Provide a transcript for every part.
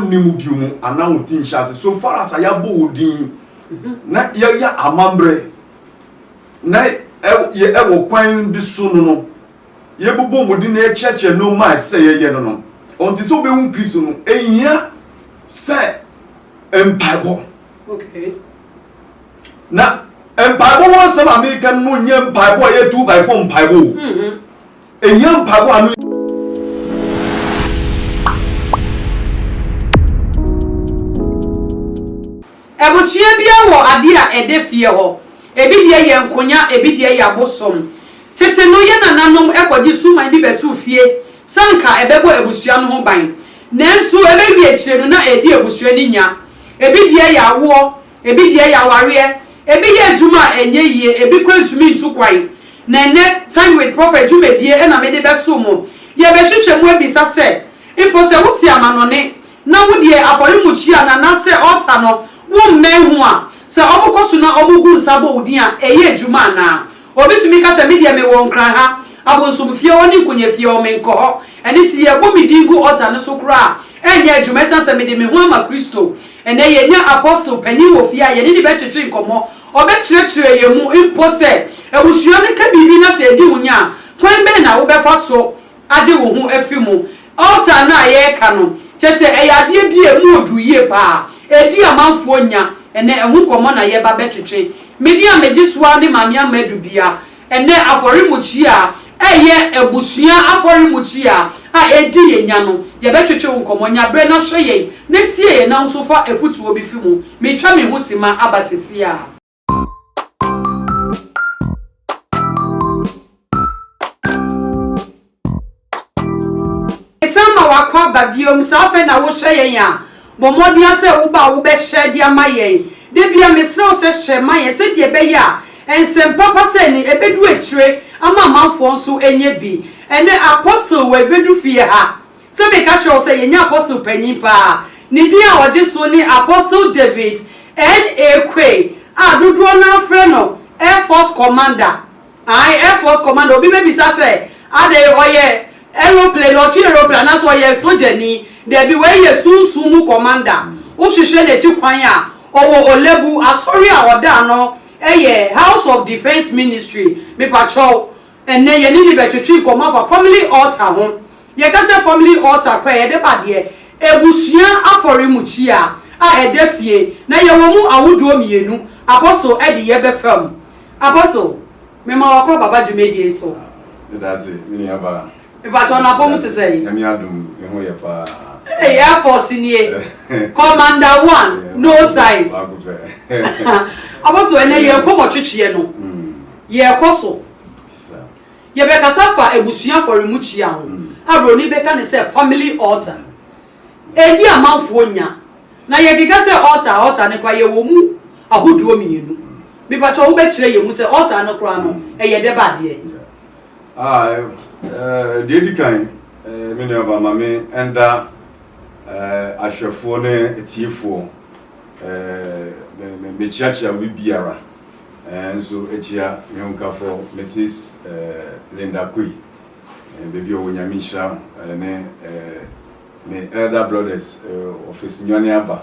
nimubiumu ana utin shase so far as ayabo odin na ya amambre na ye ewo kwan bi so no ye bobo mudi na echeche no ma se ye no onti so be hu Kristo no ehia se empaibo okay na empaibo won se ma me kan no nye empaibo ye 2x4 empaibo ehia empaibo anu Ebusua bia wo ade a ede fie ho ebi de ye nkonya ebi de ye abosom tete no ye nananom ekodi suman bi betu fie sanka ebebo ebusua no ho ban nanso ebe wie chire no na edi ebusua ni nya ebi de ye awo ebi de ye aware ebi ye adwuma enye yie ebi kwantumi ntukwai na ne time with prophet jumedie e na me de beso mo ye be hwehwe mu abisa se impose wuti amanone na wudie afori muchia na na se altar no wo menhu a se obukosu na obugu nsabo udin a eye adwuma na obitumi ka se media me won kran ha abonsomfie oni kunyefie o menko eni ti ye bomidingu altar no so kra enye adwuma se mede me hu ama Kristo ene ye nya apostle panyin wo fie a ye ni betwetwe nkomo obekirechire ye mu impose ebusuo ne ka bibi na se edi wunya kwan be na wo befa so ade wo hu afimu altar na ye ka no chese eyade bi emu oduye pa edi amanfo nya ene ehu komo na ye ba betwetwe media megiswa ne mamia madubia ene aforimuchi a eye ebusua aforimuchi a edi ye nya no ye betwetwe komo nya bre na hwe ye ne tie ye na nso fa efutu obi fimu metwa me husima abasisi a esama wakwa babiom safe na wo hwe ye ya Momodia se uba ube shedi amaye. Debia mesro se shemaye se die beya. Ensem papa se ni ebedu etire ama manfo nso enye bi. Ene apostle we bedu fie ha. Se be ka cho se yenya apostle panyin pa. Ni dia oje so ni apostle David N.A. a dudu na frɛ no Air Force Commander. Air Force Commander obi be bisa se ade oye aeroplane or aeroplane na so ye soldier ni there be where ye sunsumu commander o hwehwe na chi kwan a owo olebu asori a oda no House of Defense Ministry me patrol enne ye ni betwetwe koma for family altar ho ye ka say family altar kwa ye de bade ebusua aforimuchi a ede fie na ye wo mu awoduo mienu apostle ede ye be fam apostle me ma wakọ baba jumedie so that's it mini aba But on a bomb to say, Air Force in Commander 1, no size. I was when a year come chichiano. Ye coso. Ye beka safa a busia for Muchian. I roni becan is a family altar. A dear mouth wonya. Now ye because altar and a ye woman, a good woman you. Be but all betray you must say altar and a crown, a ye debad. Dedi kan me no ba mame enda ahwefo ne etiefo me chiachia bibiara enso echia me honkafo Mrs Linda Kui baby o nyame hira ne me elder brothers office nyane aba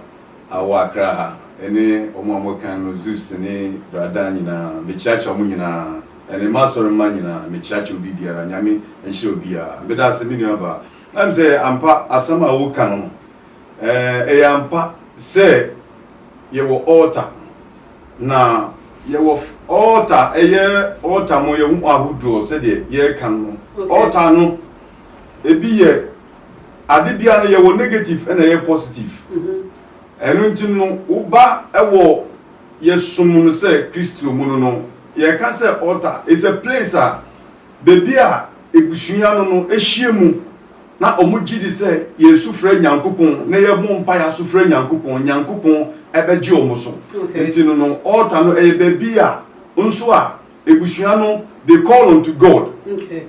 awo akra ha ene omo amokan no Zeus ne brada nyina me chiachia mo nyina ene masoro manyina me chiachia bibiara nyame enhye obia me da se me nuaba am say ampa asama wo kan ampa se ye wo altar na ye wo altar altar mo ye hu ahudo se de ye kan no altar no ebi ye ade bia no ye wo negative and ye positive enu ntin no uba ewo ye sum no se Kristo mu no ye ka se altar is a place baby ebusuya no ehyiemu na omugidi se Yesu frɛ Nyankopɔn na ye mo mpa ya so frɛ Nyankopɔn ebeji omuso ntino no altar no baby nso ebusuya no they call unto God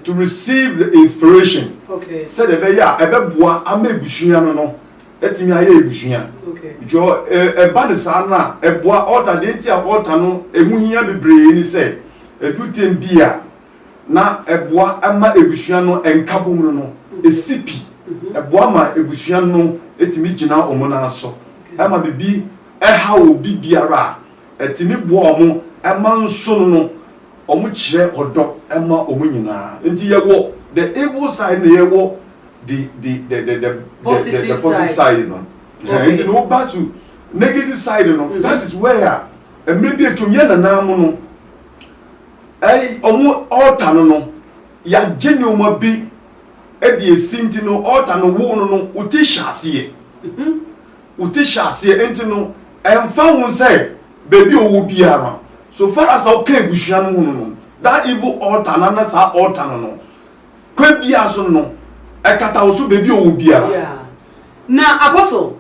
to receive the inspiration said ebeboa ama ebusuya no etimi aye ebusuya because eba ne sa na eboa altar de ti altar no emuhia bebre ni se edutem bia na eboa ama ebusuya no enkabom no esipi eboa ma ebusuya no etimi gina omo na so ama bibi ha obi biara etimi bo omo ema nso no omo kire odo ema omo nyina enti yewo the evil side na yewo the positive side no enti no back to negative side no that is where emre bi etwom ye na nam no omo altar no ya gene omo bi ebi esinti no altar no wo no uti hyase uti hyase enti no emfa won say baby owo biara so far as okay bushia no no that evil altar na sa altar no kwa bia so no ekata so baby owo biara na apostle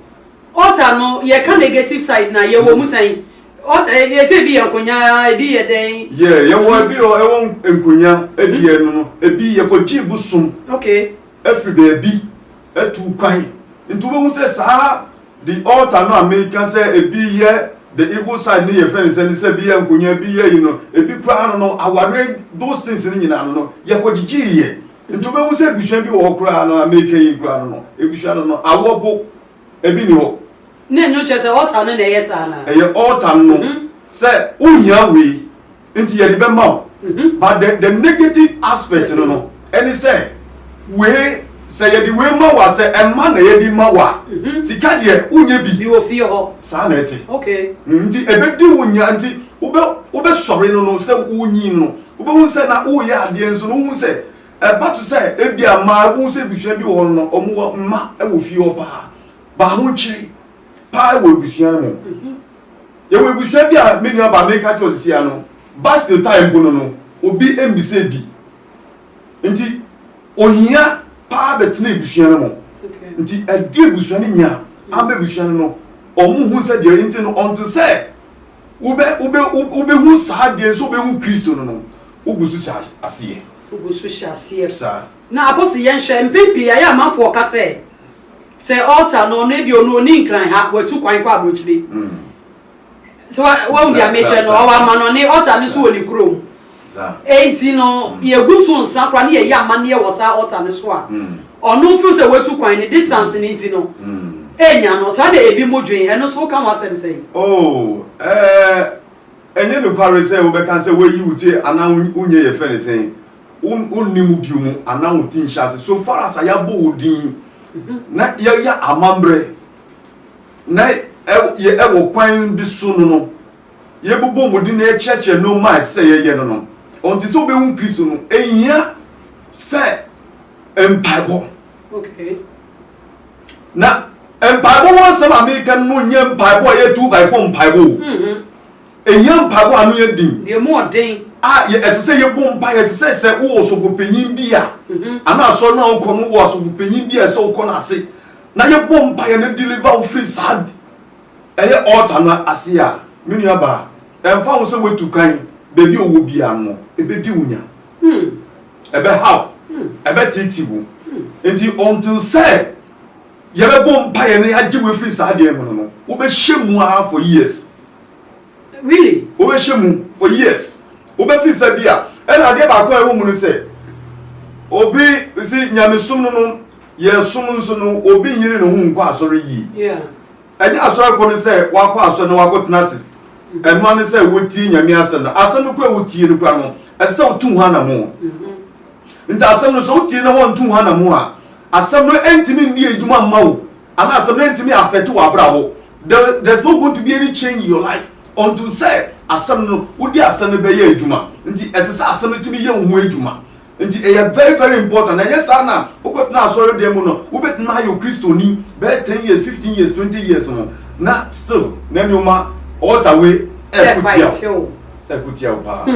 altar no ye ka negative side na ye wo mu san altar ye say bi enkonya ebi ye den ye wo ebi o ewon enkonya ebi no ebi ye ko jibusum okay every baby etu kwan ntu bo mu say sa the altar no American say ebi ye the evil side ni ye friend say bi ye enkonya bi ye ebi pra no aware those things ni nyina no ye ko gigi ye ntu bo mu say bishwa bi wo kra no American yi kra no ebishwa no awobo ebi ni ho ne no chese altar no na ye sa na e altar no say unya we nti ye be ma but the negative aspect no any say we say ye di we ma wa say emma na ye di ma wa sika de unya bi wo fie ho sa na eti okay nti ebe di unya nti ube sori no say unyi no ube hu say na wo ya ade enso no hu say but to say e bia ma hu say bishwa bi wo no omo ma e wo fie ho ba hu chiri pa we bishwa no ye we bishwa bi a me nua ba me ka church sia no basket time bono no obi embise bi nti ohia pa betene bishwa no nti ade bishwa ni nya abe bishwa no omu hu se de nti no onto say ube hu sa de so be hu Kristo no ugusu sha asiye ugusu sha asiye sa na apostle yen hwe mpepi ya amafo ka say altar no na bi onu oni nkran ha watu kwan kwa abrochire so what we are making no our man on altar ni so oni krom za enti no ye gusu nsa kwa na ye ya man ye wosa altar ni so a onu feel say watu kwan ni distance ni enti no enya no sa de ebi modwen eno so ka wasem say enye no kware say we can say we yiwute ana unye ye fere say unnimu biumu ana utin shase so far as ayabo odin na ya amambre na ye ewo kwan bi so no ye bobo modi na e cheche no ma say ye no onti so be hu Kristo no ehia say empaibo okay na empaibo won some American no nya empaibo ye 2x4 empaibo ehia empaibo anu ye din de mo den ye esese ye bomba ye esese wo so popenyin bia ana so na onkono wo so popenyin bia se okona ase na ye bomba ye na deliver free sad eye altar na ase a menu aba emfa wo se wetu kan baby owo bia no ebedi wunya ebe how ebe titibu enti until say ye be bomba ye na ya giwe free sad ye no wo be shemu for years really wo be shemu for years obe fi se bia e na de ba ko e wo mu no se obi si nyamesum no ye sum nso no obi nyiri no hu nkwa asori yi anya asori ko no se wa kwa asori no wa ko tenase enu an se woti nyame ase no ase no ko woti no kwa no e se otu ha na mo nta ase no so woti no won tu ha na mo a ase no entimi ni eduma mawo ana ase no entimi affect wa brawo there's not going to be any change in your life until say asem no wodi asem no be ye adwuma nti esesa asem no timi ye hu adwuma nti e very very important na yes na ukotna asori dem no ubetna ayo Kristo ni be 10 years 15 years 20 years no na still na nyoma all the way ekutia pa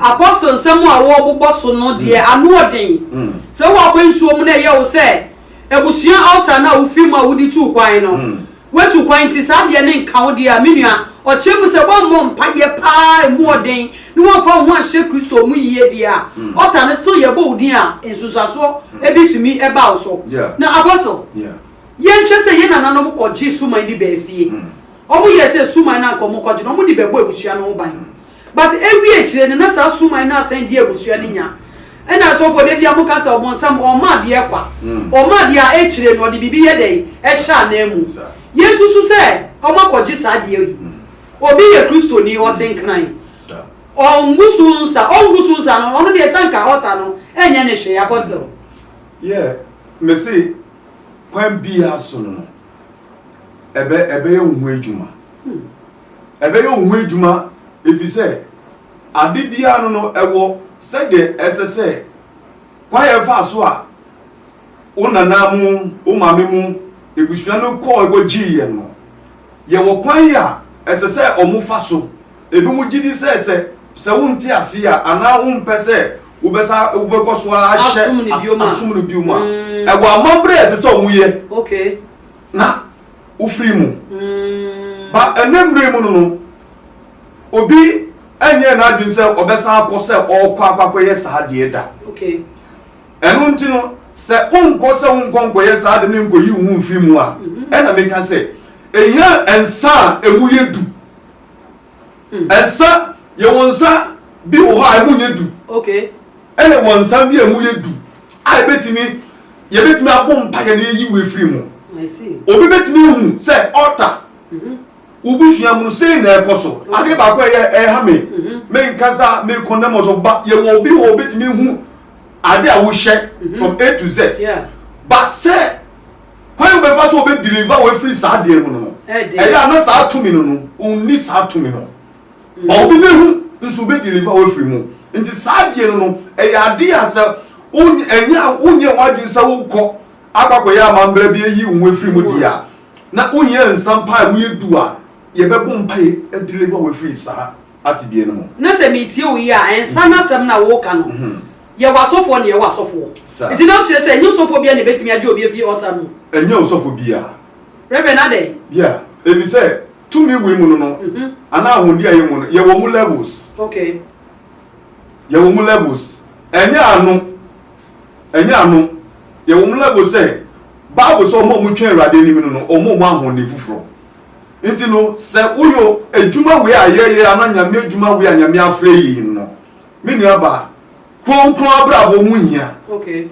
apostle semu a wo bobbo so no de anu oden se wo akwantuo mu na ye wo se ebusua altar na wo film a wodi tu kwan no wetu kwan ti sa de ne nka wo de a menua o chemu se bo mo mpaye pa emu oden ni won fa ho ahye Kristo mu yiye de a altar ne still ye bo odin a ensusaso ebitumi eba wo so na apostle yen hwe se ye na nanom ko jisu man di be fie omo ye se suman na ko mo ko ji no mo di be bo ebusua no ban but every echire ne na sa suman na asen di ebusua ne nya ena so for de bia mo kasa obonsam o ma de kwa o ma de a echire no de bibi ye dey e sha na emu yesu su se o ma koji sa de yi obi ye kristo ni o tin kran ongusu nsa no ono de sanka hota no enye ne hwe apostle me say kwan bia so no ebe ye hu adwuma ebe ye hu adwuma efi se ade bia no ewo se de esese kwa ye fa so a onanamu o mame mu ebusua no ko ego giye no ye wo kwan ya esese omufa so ebi mu gidi se wonti ase a ana wompese ubesa ubekoso a hye asum no biuma ewo amambre esese omuye okay na ufiri mu ba enemre mu no obi enye na adwun se obesa akose okwa ye saade da okay enu ntino se onko se onkonko ye saade ne nko yi hu mfiri mu a ena meka se eya ensa emu yedu ensa ye wonsa bi wo ha emu yedu okay ene wonsa bi emu yedu ai betimi ye betimi abom pa ye ne yi we firi mu I see obi betimi hu se altar ubusua mu se na ekoso ade ba kwa ye ha me nkaza me condemn of ba ye wo obi wo betimi hu ade a wo hye from A to Z yeah but say kwa be fa so obi deliver we free sa ade mu no ya na sa atumi no onni sa atumi no ba obi ne hu nso be deliver we free mu nti sa ade no ya ade asa onye wadun sa wo kọ akwakọ ya amambra bi yi wo free mu dia na onye nsampa mu yedu a ye be bom pa ye deliver we free sa ati bi no na se mi tie wo yi a ensa na sem na wo ka no ye wasofo ne ye wasofo iti na kire se nyu sofo bia ne betimi age obi afi altar mu enye osofo bia reverend ade yeah ebi say to me we mu no ana ahodi aye mu no ye wo mu levels okay ye wo mu levels enye anu ye wo mu levels say bible so mo mu twen awrade ni mu no omo mu ahodi fufuro nti no se uyo ejuma we ayeye ananya me ejuma we anyame afre yi no me ni aba kronkron abrabo mu hia okay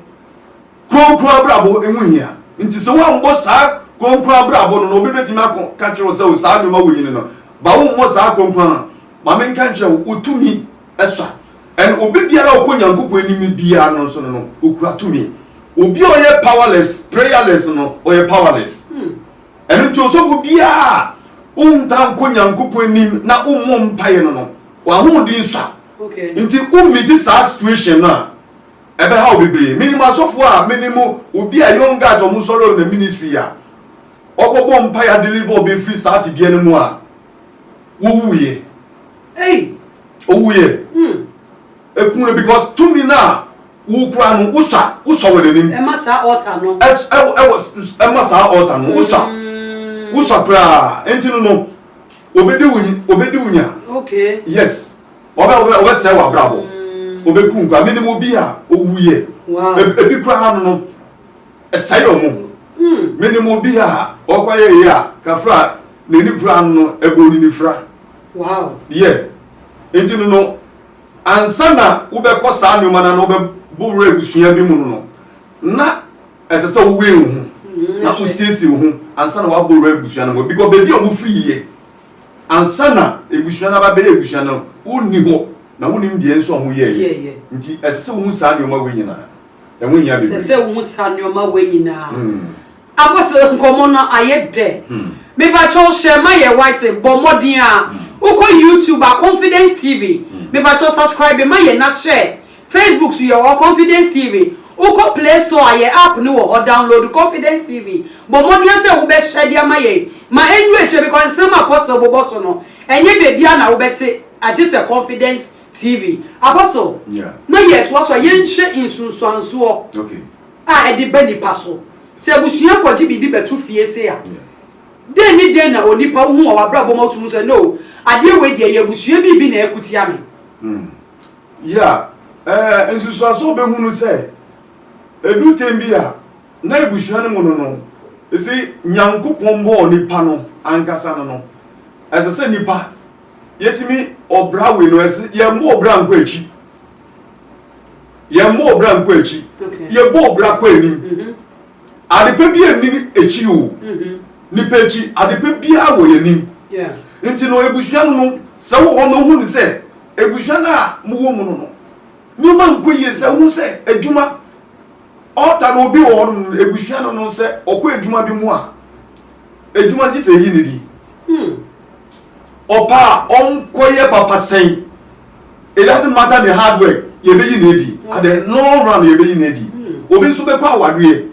kronkron abrabo emu hia nti se wa mbo sa kronkron abrabo no obi betimi akọ ka kire se o sa doma we yin no ba wo mbo sa kronkron ma me nka kire wo tumi esa en obi biara okonyankopo enimi bia no so no okura tumi obi oye powerless prayerless no oye powerless en nti osofo bia unta konyankopo enim na ummo mpaye no wa hu di nsa okay nti umiti sa situation na ebe ha obibre minimum asofo a minimum obi a young guys omu soro na ministry ya okobo mpa ya deliver obi free sa ati bia nemu a wo wuye owuye ekun because to me na wo kura no usa wedenim e ma sa altar no ma sa altar no usa kura entinu no obedi wunya okay yes obe se wa bravo obe kun kwa minimum bi a owuye ebi kura ha no esayo mu minimum bi a okwaye ya kafra ne ni kura no eboni ni fra wow yeah entinu no ansana ube kosa anuma na no be buru ebusua bi mu no na esese wo we hu na usisi hu ansana wa buru ebusua no because baby o mu free ye ansana ebusua na ba be ebusua no uni ho na woni mbie nso ho ye nti esese wo sa anuma we nyina e wo nya be esese wo sa anuma we nyina abose nkomo na ayede me ba cho share my white bomodin a uko YouTube a Confidence TV me ba cho subscribe my na share Facebook to your Confidence TV uko Play Store ye app ni wo download Confidence TV bomodin se wo be share dia my ma enyu eche because some apostle boboso no enye bebia na wo beti agise Confidence TV apostle yeah na yet was so yenhye insunsuanso okay a edi bani paso se busua kwaji bibi betu fie se a den ni den na onipa hu o wabrabo motum se no ade we de ye busua bibi na ekutia me yeah ensusuaso be hunu se edu tembia na ebusua ne mu no esi nyankopon bo onipa no ankasa no ese nipa yetimi obra we no ese ye mbo obra nko echi ye mo bra nko echi ye bo bra kwa enim adepe bi enim echi o nipa echi adepe bia wo yenim nti no ebusua no se wo no hu ni se ebusua na mo wo mu no ni ma nko ye se hu se adwuma ota no bi wo no ebusua no se okọ adwuma bi mu a adwuma di se yi ni di opa onkoye papa sen. It doesn't matter the hard work ye be yi na di at the long run ye be yi na di obi nso be kwa wadwe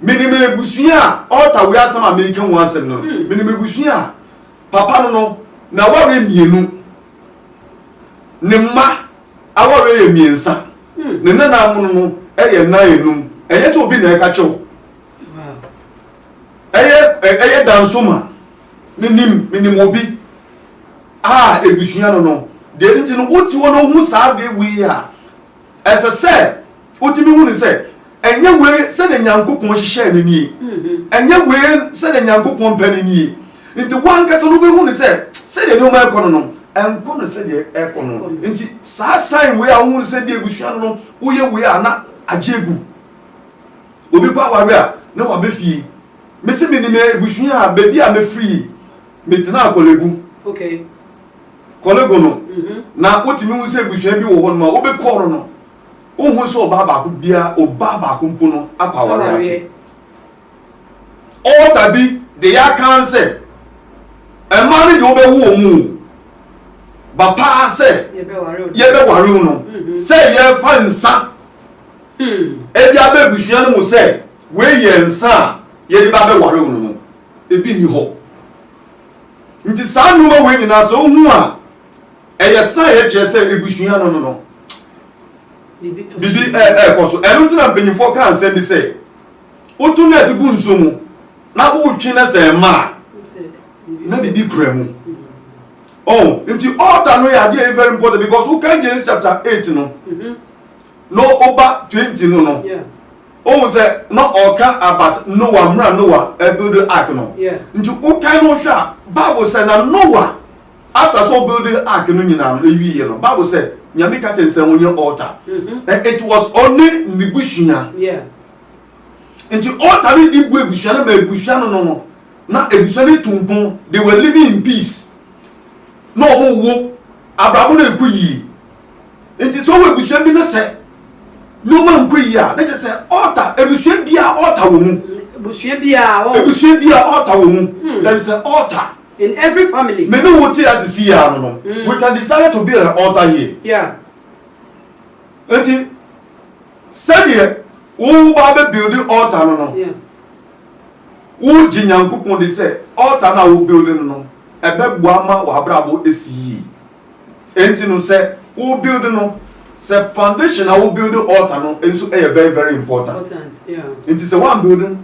minime ebusua ota we asem American one asem no minime ebusua papa no na ware mienu ne ma aware ye miensa ne nana mu no eye na enum eye so obi na eka chew eye dansoma minim obi ebusua no de nti no oti wono hu saa de wi a ese se otimi hu ni se enye we se de nyankopon hihye ne ni enye we se de nyankopon pani ni nti wanka se no be hu ni se de no ma ekono no enko no se de ekono nti saa sign we a hu se de egusua no wo ye we a na agegu obi pa ware a na wa be fie me se me ni me egusua a be di a me free me tena akolegu okay kolego no na otimi hu se busua bi wo ho no wo be koro no wo hu so ba ba ko bia o ba ba ko mpo no apa ware ase o tabi de ya kan se e ma ni de wo be wo mu ba pa se ye be ware no se ye fa nsa e bia be busua no mu se we ye nsa ye di ba be ware no e bi ni ho nti sa no we ni na so hu a eye sa ye je se ebusua no bibi koso enu tuna benyifo kan se bi se otu na tibu nso mu na wo twi na se ma na bibi kremu nti altar no ya dey very important because who can Genesis chapter 8 no over 20 no say no oka about Noah build the ark no nti who can no sha Bible say na Noah after so building ark no nyina no wi ye no Bible say nyame ka ten say wonye altar and it was only nibusua nti altar ni di bu ebusua na ebusua no na ebusua ni tumpon they were living in peace no mo wo abrabo na ekuyi nti so we ebusua bi na say no man kuyi a na say altar ebusua bia altar wo mu ebusua bia altar wo mu there is an altar in every family. Maybe what as see here no. We can decide to build an altar here. Yeah. Enti say who ba build the altar no. Yeah. Who jinyankopon dey say altar na wo build no. Ebe buama wa brabo esi. Enti no say who build no say foundation na wo build the altar no enso very very important. Yeah. Enti say one building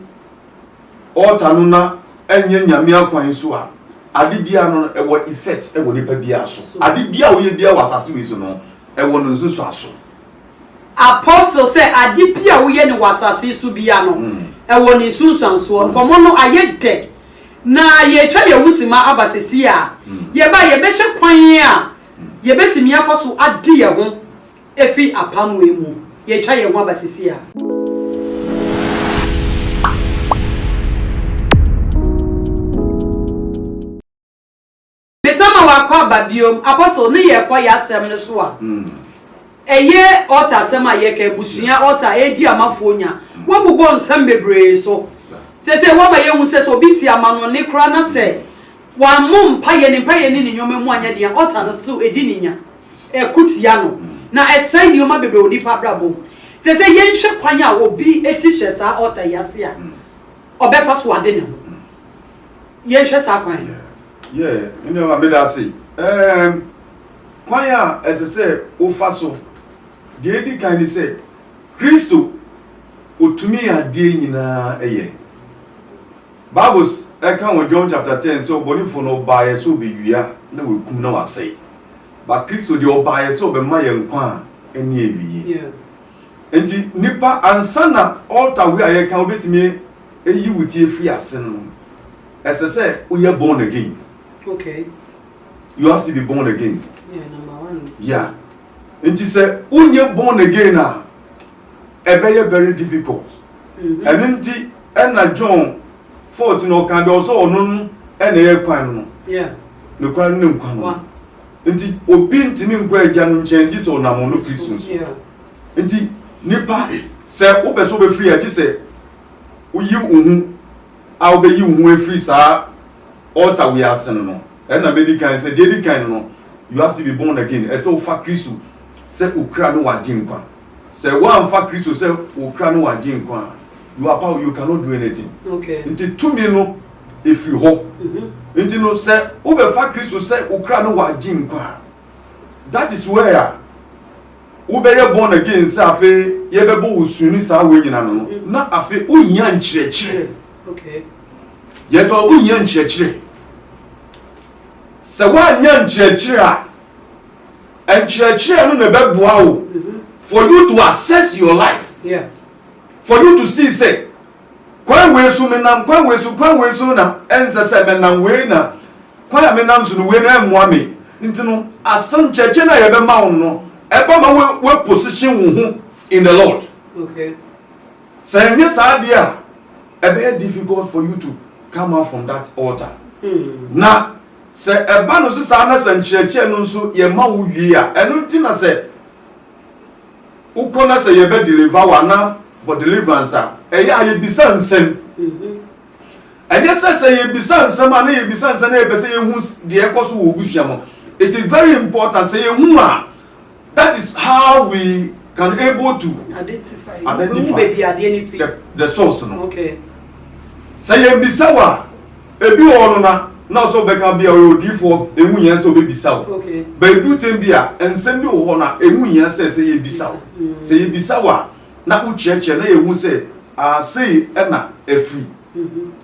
altar no na enye nyame akwan so a ade bia no e wo effect e wo nipa bia so ade bia wo ye bia wasase we so no e wo no nso aso apostle say ade bia wo ye ne wasase so bia no e wo ni sunsanso nkomo no ayede na ye twa ye wusima abasesi a ye ba ye be hwe kwan a ye betimi afaso ade ye ho efi apamwe mu ye twa ye ho abasesi a wakwa babiom apostle ne ye kwa yasem ne so a eye altar asem a ye ka ebusua altar edi amafo nya wabubo nsem bebre so se wa ba ye hu se so biti amano ne kra na se wa mum paye ni nyome mu anya dia altar na so edi ni nya ekutia no na esan ni oma bebre oni fa brabo se ye nhwe kwan a obi eti hye sa altar yase a obefa so ade ne ho ye nhwe sa kwan yeah, you know what I say. Kwaya as I say, Ofaso, the Eddie kind of say, Christo, Utumi a day in a year. Bibles, I come with John chapter 10, so Bonifo no bias will be we are, no, we come now say. But Christo, the old bias will be my young quan, and year. And the Nipa and Sana altar where I can wait me, a you with your free as I say, we are born again. Okay. You have to be born again. Yeah, number one. Yeah. And he said, when you're born again, very difficult. And indeed, and John 14 or can also known and air quan. Yeah. No quan no quan. Indeed, obin to me where Jan changes on no Christmas. Yeah. Indeed, Nipa say, open so be free. I just say, I'll be you who free, sir. Altar we are sending. And a medical say, Daddy kind no. You have to be born again. And so for Christ, say, Ukra no wa jinkwa. Say, one for Christ, say, Ukra no wa jinkwa. You are power, you cannot do anything. Okay. Until 2 minutes, if you hope. Until no say, over for Christ, say, Ukra no wa jinkwa. That is where Ube born again, say, Afe, Yebebo usuni sa wenyi na no. Na Afe, unyan chire. Okay. Yet all unyan chire. So one young church and church for you to assess your life. Yeah. For you to see, say, Kwan we so menam, kwan we so na, ensa se menam we na, kwan menam so no we na muame. Nti no, asam church na yebe ma no, eba ma we position wo in the Lord. Okay. Say nye sa dia, ebe difficult for you to come out from that altar. Na se eba no so sa na sancheche no so ye ma wo wie a eno nti na se ukona se ye be deliver wana for deliverance a eya ye bisa nsem ene se ye bisa nsem a na ye bisa nsem na ye be se ye hu de ekoso wo busua mo. It is very important say ye hu a that is how we can able to identify the source no. Okay. Say ye bisa wa ebi wo no na so beka bia odi for emu yen so be bisa wo. Okay. But do tem bia ensem bi wo na emu yen se ye bisa wo. Say ye bisa wa na ucheche na ye hu say say na efri.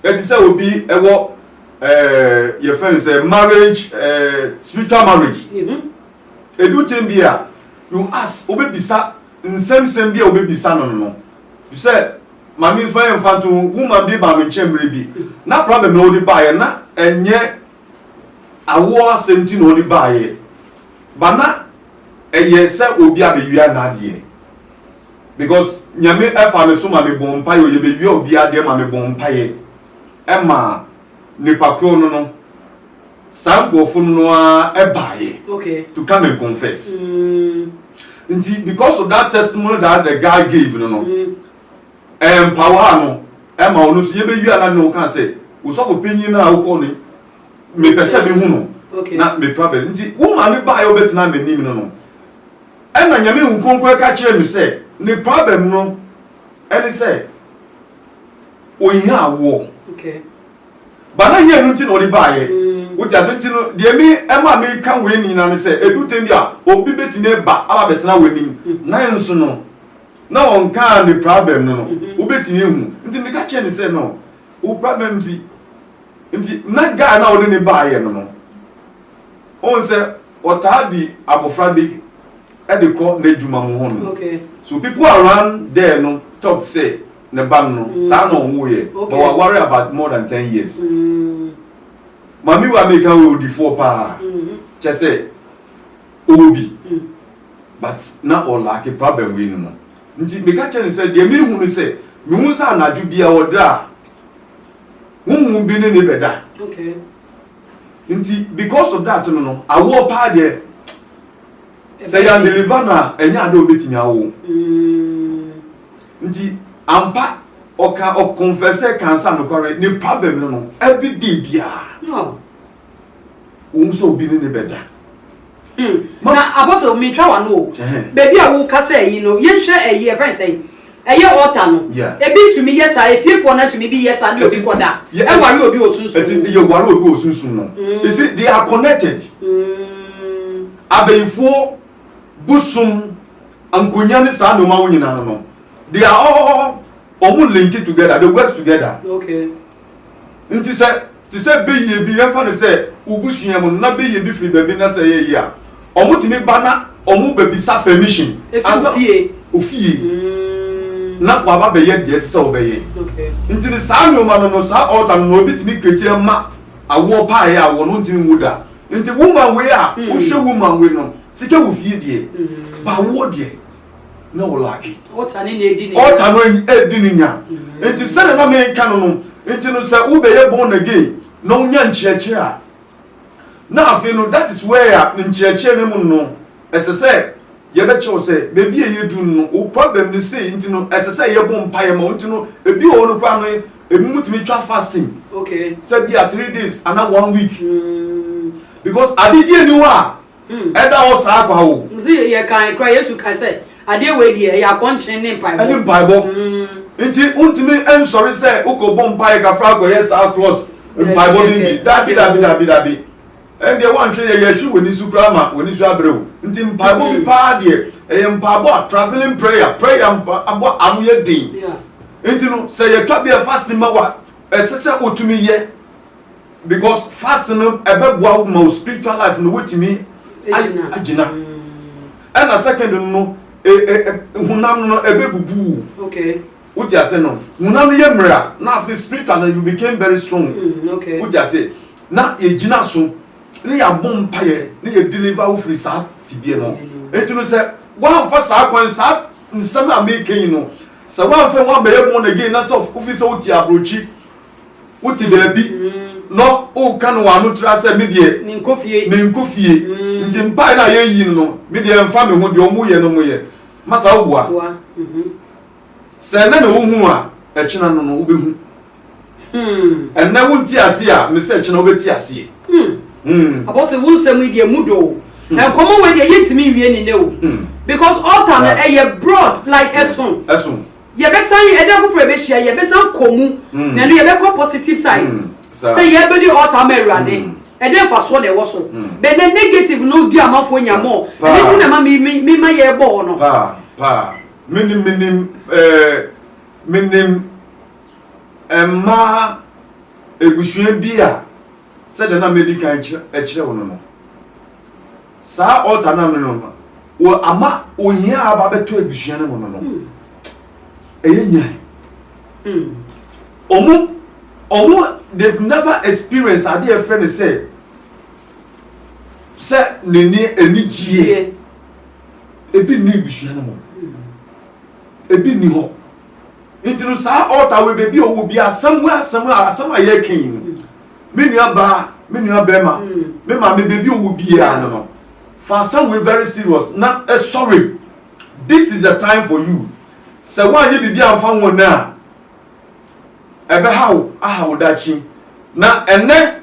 It is say obi ewo your friend say marriage spiritual marriage. Edu tem bia you ask obi bisa nsem bia obi bisa no. You say mami fa enfanto woman bi ba me chemre bi na problem no di ba ye na enye awo asenti no di ba ye ba na eye se obi abewia na ade because nyame efa me so ma me bon pa ye oye bewia obi ade ma me bon pa ye e ma nipa kro no sango no e ba ye. Okay. To come and confess. Because of that testimony that the guy gave no power no Emma onu so ye be wi ana no kan say wo so ko pinyin na wo ko ni me pese me hu no. Okay. Na me problem nti wo ma me ba ye obetina me nim no e na nyame hu konkon ka kire me say ni problem no any say oyin awo. Okay. Ba na ye nu nti no di ba ye wo ti asenti no de mi Emma me kan we ni na me say edu tem bia obi betine ba aba betina we nim na enso no na on kan the problem no ubetini hu nti me ka che ni say no o problem nti na guy na woni ni ba ye no on say ota di abofra bi e de ko na ejuma mo ho no. Okay. So people around there no talk say ne ba no sa no wo ye but we worry about more than 10 years. Mami wa make we di for pa che say obi but na all like a problem we no. Nti me ka chen say de me hu ni say me hu sa na ju bia oda hu bi ne beda. Okay. Nti because of that no awo pa de say ya deliver na enya ade obetimi awo. Nti ampa o confess cancer no correct ni problem no every day bia. No. So bi ne beda. Na aboso mi twa wa no baby a wo ka say yi no ye hwe eye friend say eye altar no ebi tumi yes a efiefo na tumi bi yes a no obi koda e ware obi osunsun you ware obi osunsun no you see they are connected. Abeifo busum ankonya ni sa no ma wo nyina no they are all linked together, they work together. Okay. Nti say be ye bi efa ne say ubusua mo na be ye bi free baby na say ye ya omo timi ba na omo baby sa permission ofie na kwa ba be ye de say obeye. Okay. Nti ni sa no ma no sa altar no obi timi kreti ma awo pa ya awo no ntimi muda nti woman we a wo hwe woman we no sike wo fie de ba wo de na wo laki ota ni edi ni ota no edi ni nya enti se na me ka no enti no se wo be ye born again no nya nchiachi a na afi no that is where nchiachi ne mu no esese ye be chew se bebi e yedu no o problem ni say enti no esese ye bo mpa ye ma enti no ebi o no kwa no emutumi twa fasting okay say dia 3 days and 1 week because adidie ni wa eda o sa kwa wo mzi ye kan kra Yesu kan say ade we die ya konchen ne mpa ani mpa bo enti untimi en sorry say uko mpa ye ka fra go yes across mpa bo bi dabi and the one shey ye hwe woni su krama woni su abrew enti mpa bo bi pa de e mpa bo traveling prayer abo amuye din enti no say ye twa be fasting ma wa esese otumi ye because fasting no ebeboa ma spiritual life no wetimi agina and a second no hunam no ebebubu okay uti ase no hunam ye mra na fi spiritual and you became very strong okay uti ase na ye gina so ne ya bom paye ne ye deliver wo free sa tibie no enti no say wa fa sa kwan sa nsam a make yin no sa wa fa wa be ye born again na so officer uti abrochi uti baby no o kan wa no tra say me de ni nkofie nti mpa na ye yi no me de mfa me ho de omu ye no mo ye masa wo bua se na wo hu a e china no no wo be hu na wo nti ase a me se china wo be ti ase abo se wo nsem de mudo e komo we de yetimi wie ni ne o because all time e broad like eson ye be san e da foforo be hia ye be san komu na no ye be ko positive side say ye be di all time erade e dey for so dey wo so be the negative no di amafo nyamo e ti na ma mi ma ye bo no pa minim emma egusua bia say the na medical e kire wono no sa altar na no wo ama ohia aba beto egusua ne wono no eyenya omo they've never experienced a dear friend say nini enigie ebi ni egusua ne mo ebi ni ho intinu sa altar we bebi owo bia asam aye kin me nua ba ma me ma me bebi owo bia no for some we very serious na sorry this is a time for you say one ye bibi amfa won na ebe how dachi na ene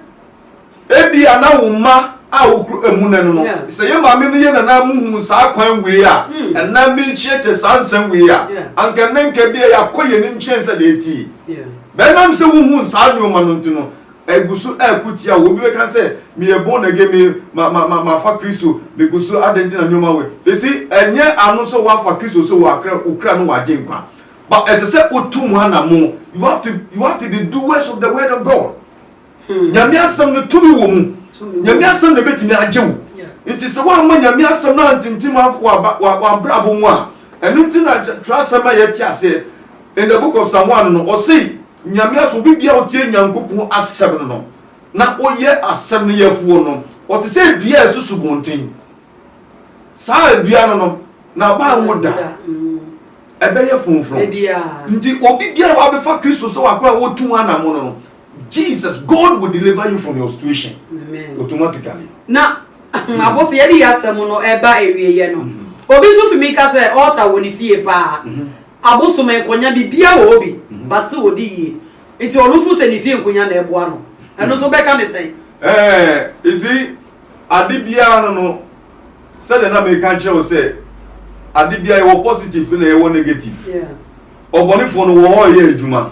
ebi ana wo ma a wo emu ne no say ye ma me no ye na muhu sa kwan we a ena me chiete sansan we a anka nenka bia ya koye ni nchense de eti be nam se wo hu sa nyo ma no ntino egusu ekutia wo bi ka say me e born again me ma fa Kristo be gusu adentina nyo ma we be si enye anu so wa fa Kristo so wa ukra no wa jenkwa but as I say otum ha na mo you have to be doers of the word of God nyame asem no tumi wo mu nyame asem na betimi ajewu it is wa ma nyame asem na antintim wa brabo mu a enu ntina trust ma yeti ase in the book of Psalm 1 no o say nyame aso bibia o tie nyankopon asem no na oye asem no yefuo no o te say dua esusu bontin sa dua no na ba nwoda ebe ye funfun nti obi bia wa be fa Kristo so akwa wo tun anamo no Jesus, God will deliver you from your situation. Amen. Automatically. Na abosi ye di asem no eba ewie ye no. Obi so tumi ka say altar woni fie pa. Aboso me konya bibia wo obi. Basi odi yi. Enti olufu se ni fie konya na ebo ano. Eno so be ka ne say. Isi adibia no said na me kan che o say adibia e wo positive na e wo negative. Yeah. Obonifo no wo ye adwuma.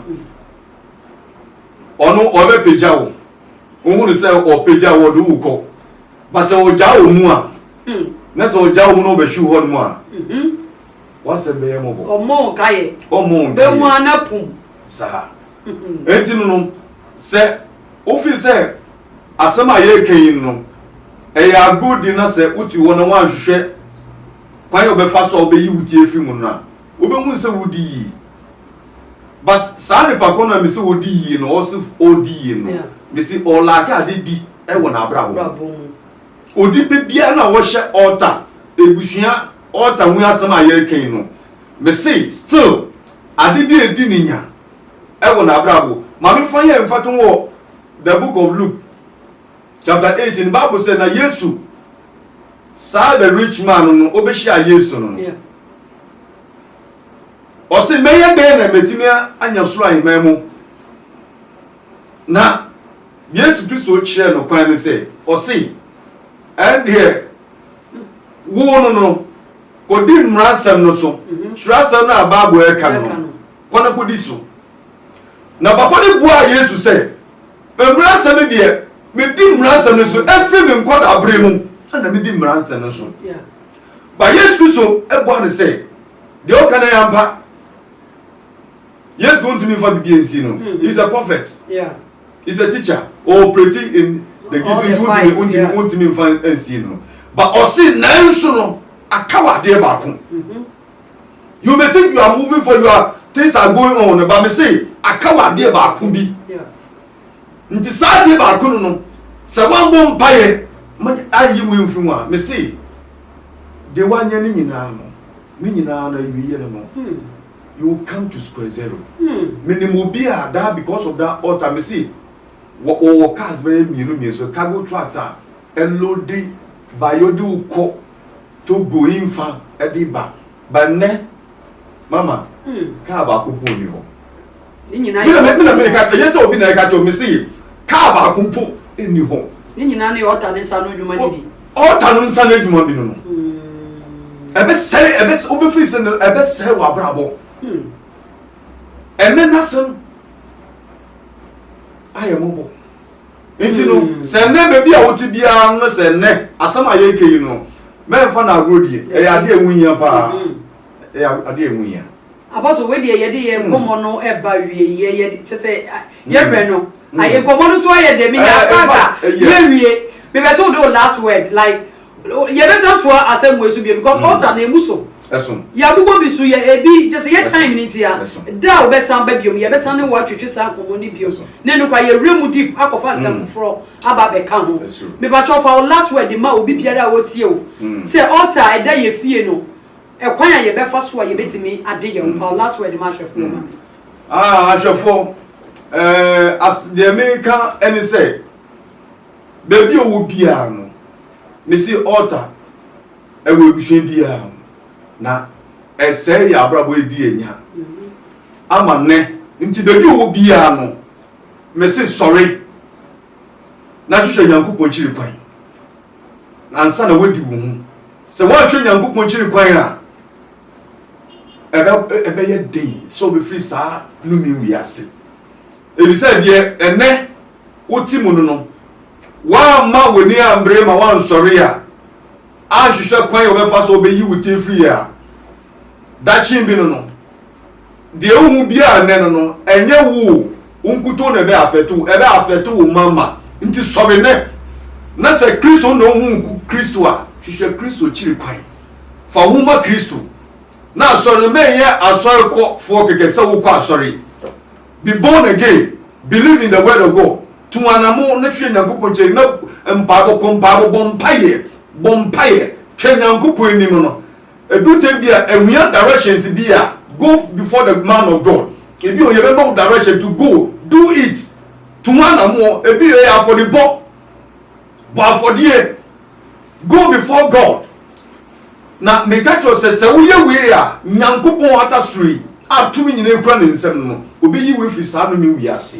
Ono obe peja wo ohun se o peja wo do uko ba se o ja o mu a na se o ja o mu no be hwu ho no a wa se be ye mo bo omo kaye be mu anapum sa enti no se ofi se asema ye kan no e ya good na se uti wo na wan hwehwe kwan yo be fa so obe yi uti efi mu na obe hu se wudi yi but sa ne pakona me se odi yi no also odi yi no me se olaka ade bi e wona abrabo odi be bia na wo hye altar egusua altar hu asem aye kan no me say still ade bi edi ninya e wo na abrabo ma me fa ye mfato wo the book of Luke chapter 18 the Bible said na Yesu sa the rich man no obehia Yesu no yeah o se meye be na metimi anya soro ahiman mu na Yesu Kristo kire no kwan no say o se and here wo no kodi mrasam no so shrasam na Bible e ka no kona kodi so na papa de bua Yesu say mrasam de me di mrasam no so efe me nkoda abre mu na me di mrasam no so yeah ba Yesu Kristo e bua ne say de o kana yampa Yes, going to me for the BNC. He's a prophet. Yeah. He's a teacher. Or operating in the giving to me find and see no. But or see now a coward there back. You may think you are moving for your things are going on, but me say a coward there back be. Yeah. Nti sa there back no. Se wan bom paye. Ayi mu mfuma. Me say the one ye ni nyina no. Ni nyina na wiye no. You will come to square zero. Minimum be that because of that altar. Me see, what cars very mean so cargo trucks are loaded by your do co to go in fan at the back. But ne, Mama, car back upon you. Yes, I'll be like I told me see, car back kumpo in you home. You know, altar is a new money. Altar on Sunday, you want to I best say, I best overfeed and I best say, what bravo. And then that's I am mobile. Intino, send them baby out to be a send neck as some I you know. Men fan are good here. I did win your pa. I did win ya. About where the idea come on no eba ye just say Yereno. I come on so I de me ya we were so do last word like you better to us same way to be because all the name so. Ya bugo bisu ye ebi just ye time ni tia da o be san ba biom ye be san ne wa twetwe san komo ni biom ne no kwa ye remu deep akofa san fro aba be ka ho me ba cho fa last word ma obi biara wo tie o say altar e da ye fie no e kwan ya ye be fa so ye betimi ade ye fa last word ma hwefo ma hwefo as the American any say baby o wo bia no me see altar e wo ehwe bia na ese ya abrabo edi enya ama ne nti bebi wo bia no me se sorry na hwehwe Nyankopon chiri kwan ansa na wadi wo hu se wa hwehwe Nyankopon chiri kwan a ebe ye dey so be free sa no mi wi ase e say de ene otimu no wa ma woni ambre ma wa sorry a hwehwe kwan yo be fa so be yi wuti free a that chimbi no de ohu bia ne no enye wu unkuto na be afetu mama nti sobe ne na se Kristo no hu Kristo a hwehwe Kristo chiri kwan fa huma Kristo na sorry me ye asori ko fo keke se wo kwa sorry be born again believe in the word of God tu anamo na hwe Nyankopon chiri na mpago bompaye twa Nyankopon enim no edu te bia ehua directions bia go before the man of God ebi o yebe no direction to go do it to anamo ebi e for the but for the go before God na make sure say we we a Nyankopon atasuri atumi nyina ekura ne nsem no obi yi we free sa no mi wi ase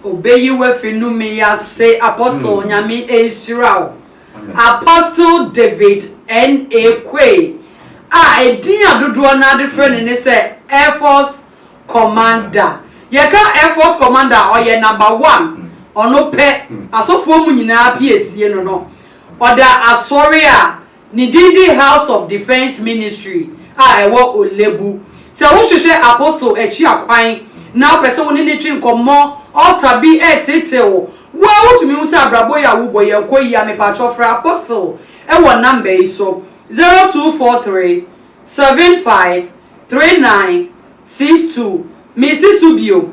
obeyi we fi no mi ase apostle nyame Israel Apostle David N.A. Quay edin adodo na de friend ne say Air Force Commander ye ka Air Force Commander oye number 1 ono pe asofo mu nyina PSC no oda asori a Nididi House of Defense Ministry ewo Olebu se wo hwehwe apostle echi akwan na pese woni ne twi nkomo altar bi etetewo wo wotumi hu se abrabo ya wo boye koyi ya me patcho fra apostle ewo number yi so 0243 75 39 62 Mrs. Subio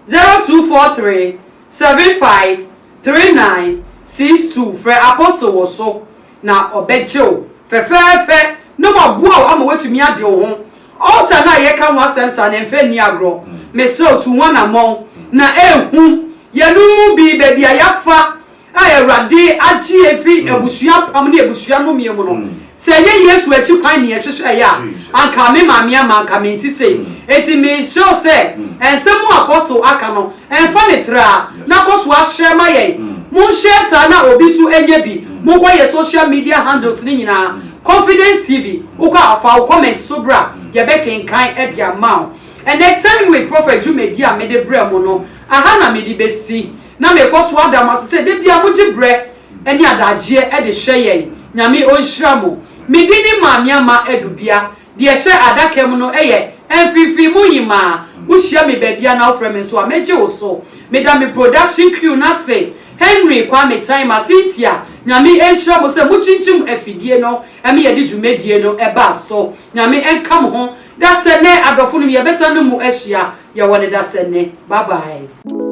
0243 75 39 62 fra apostle wo so na obejo fefefe no ma bua ama watumi ade wo ho altar na ye kan wa sense na mfe ni agro me so tu one among na ehu ye nu mu bi baby ayafa ayewrade agye efi ebusua pam na ebusua no miemu no se ye Yesu achi kwan ne hwehwe ya anka me maame amanka me nti sei eti me show say ensemu apostle aka no enfa ne tra na koso ahye ma ye mun share sa na obi su enye bi mun kwa ye social media handles ni nyina Confidence TV uka afa comment so bra ye be kenkan e dia ma and next time with Prophet Jumedi a me de bre mo no aha na me di besi na me koso adam asese de bia mo gi bre eni adagye e de hwe ye nyame onhira mo me di ni maame ama edubia de hye adakem no eye enfifi mu yima wo hia me babia na ofre me so a meje wo so me da me production crew na say Henry Kwame Time Cynthia nyame enhira mo se mu chinchim afidie no eme ye di dwumedie no eba so nyame enka mo ho da sene adofo no ye besa no mu ahia ye wone da sene bye bye.